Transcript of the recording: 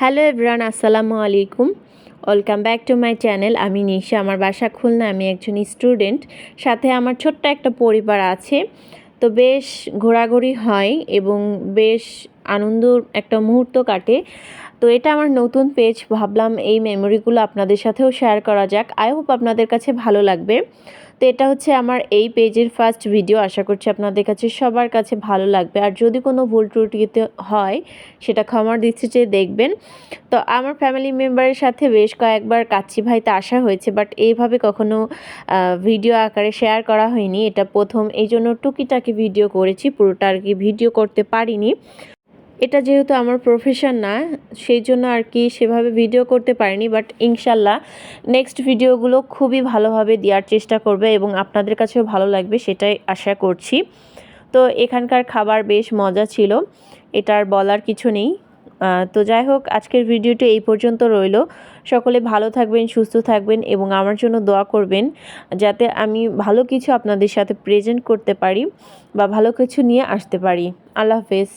Hello everyone, আসসালামু আলাইকুম। Welcome back to my channel. আমি নিশা, আমার বাসা খুলনা। আমি একজন স্টুডেন্ট, সাথে আমার ছোট্ট একটা পরিবার আছে। তো বেশ ঘোরাঘুরি হয় এবং বেশ আনন্দ একটা মুহূর্ত কাটে। তো এটা আমার নতুন পেজ, ভাবলাম এই মেমোরিগুলো আপনাদের সাথেও শেয়ার করা যাক। আই হোপ আপনাদের কাছে ভালো লাগবে। তো এটা হচ্ছে আমার এই পেজের ফার্স্ট ভিডিও। আশা করছি আপনাদের কাছে সবার কাছে ভালো লাগবে। আর যদি কোনো ভুল ত্রুটিতে হয় সেটা ক্ষমার দৃষ্টিতে দেখবেন। তো আমার ফ্যামিলি মেম্বারের সাথে বেশ কয়েকবার কাচ্চি ভাইতে আসা হয়েছে, বাট এইভাবে কখনো ভিডিও আকারে শেয়ার করা হয়নি। এটা প্রথম, এই জন্য টুকিটাকি ভিডিও করেছি, পুরোটা আর কি ভিডিও করতে পারিনি। এটা যেহেতু আমার প্রফেশন না, সেই জন্য আর কি সেভাবে ভিডিও করতে পারিনি। বাট ইনশাল্লাহ নেক্সট ভিডিওগুলো খুবই ভালোভাবে দেওয়ার চেষ্টা করবে এবং আপনাদের কাছেও ভালো লাগবে, সেটাই আশা করছি। তো এখানকার খাবার বেশ মজা ছিল, এটার বলার কিছু নেই। তো যাই হোক, আজকের ভিডিওটি এই পর্যন্ত রইল। সকলে ভালো থাকবেন, সুস্থ থাকবেন এবং আমার জন্য দোয়া করবেন, যাতে আমি ভালো কিছু আপনাদের সাথে প্রেজেন্ট করতে পারি বা ভালো কিছু নিয়ে আসতে পারি। আল্লাহ হাফেজ।